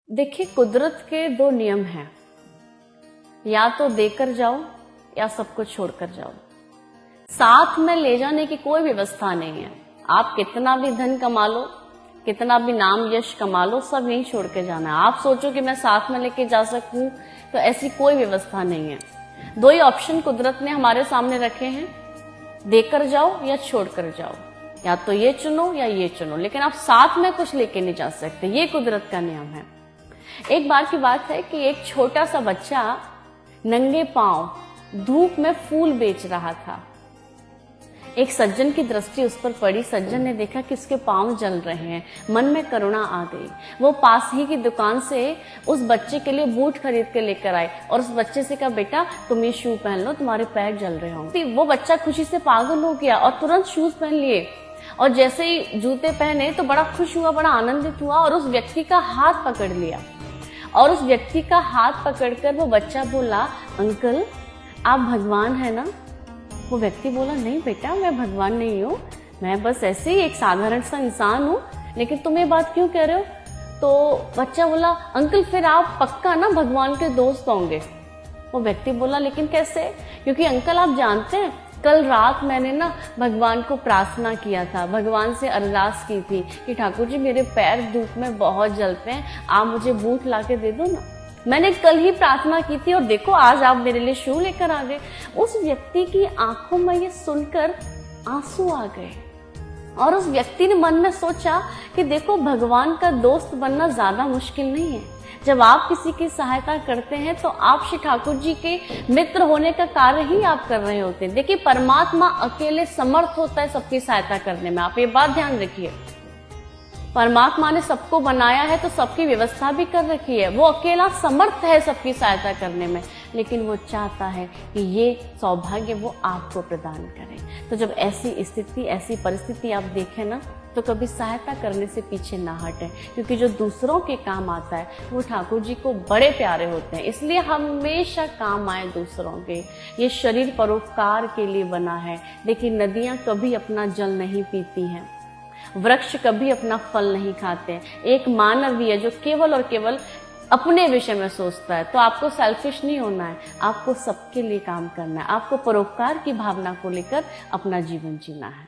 देखिए, कुदरत के दो नियम हैं, या तो देकर जाओ या सब कुछ छोड़कर जाओ। साथ में ले जाने की कोई व्यवस्था नहीं है। आप कितना भी धन कमा लो, कितना भी नाम यश कमा लो, सब यहीं छोड़ के जाना है। आप सोचो कि मैं साथ में लेके जा सकूं, तो ऐसी कोई व्यवस्था नहीं है। दो ही ऑप्शन कुदरत ने हमारे सामने रखे हैं, देकर जाओ या छोड़कर जाओ। या तो ये चुनो या ये चुनो, लेकिन आप साथ में कुछ लेके नहीं जा सकते। ये कुदरत का नियम है। एक बार की बात है कि एक छोटा सा बच्चा नंगे पांव धूप में फूल बेच रहा था। एक सज्जन की दृष्टि उस पर पड़ी। सज्जन ने देखा कि उसके पांव जल रहे हैं। मन में करुणा आ गई। वो पास ही की दुकान से उस बच्चे के लिए बूट खरीद के लेकर आए और उस बच्चे से कहा, बेटा तुम ये शू पहन लो, तुम्हारे पैर जल रहे होंगे। वो बच्चा खुशी से पागल हो गया और तुरंत शूज पहन लिए। और जैसे ही जूते पहने तो बड़ा खुश हुआ, बड़ा आनंदित हुआ और उस व्यक्ति का हाथ पकड़ लिया। और उस व्यक्ति का हाथ पकड़कर वो बच्चा बोला, अंकल आप भगवान है ना? वो व्यक्ति बोला, नहीं बेटा मैं भगवान नहीं हूँ, मैं बस ऐसे ही एक साधारण सा इंसान हूँ। लेकिन तुम ये बात क्यों कह रहे हो? तो बच्चा बोला, अंकल फिर आप पक्का ना भगवान के दोस्त होंगे। वो व्यक्ति बोला, लेकिन कैसे? क्योंकि अंकल आप जानते हैं, कल रात मैंने ना भगवान को प्रार्थना किया था, भगवान से अरदास की थी कि ठाकुर जी मेरे पैर धूप में बहुत जलते हैं, आप मुझे बूट ला के दे दो ना। मैंने कल ही प्रार्थना की थी और देखो आज आप मेरे लिए शू लेकर आ गए। उस व्यक्ति की आंखों में ये सुनकर आंसू आ गए और उस व्यक्ति ने मन में सोचा कि देखो, भगवान का दोस्त बनना ज्यादा मुश्किल नहीं है। जब आप किसी की सहायता करते हैं तो आप श्री ठाकुर जी के मित्र होने का कार्य ही आप कर रहे होते हैं। देखिए, परमात्मा अकेले समर्थ होता है सबकी सहायता करने में। आप ये बात ध्यान रखिए। परमात्मा ने सबको बनाया है तो सबकी व्यवस्था भी कर रखी है। वो अकेला समर्थ है सबकी सहायता करने में, लेकिन वो चाहता है कि ये सौभाग्य वो आपको प्रदान करे। तो जब ऐसी स्थिति, ऐसी परिस्थिति आप देखें ना, तो कभी सहायता करने से पीछे ना हटें, क्योंकि जो दूसरों के काम आता है वो ठाकुर जी को बड़े प्यारे होते हैं। इसलिए हमेशा काम आए दूसरों के। ये शरीर परोपकार के लिए बना है। देखिए, नदियां कभी अपना जल नहीं पीती हैं, वृक्ष कभी अपना फल नहीं खाते। एक मानव ही है जो केवल और केवल अपने विषय में सोचता है। तो आपको सेल्फिश नहीं होना है, आपको सबके लिए काम करना है, आपको परोपकार की भावना को लेकर अपना जीवन जीना है।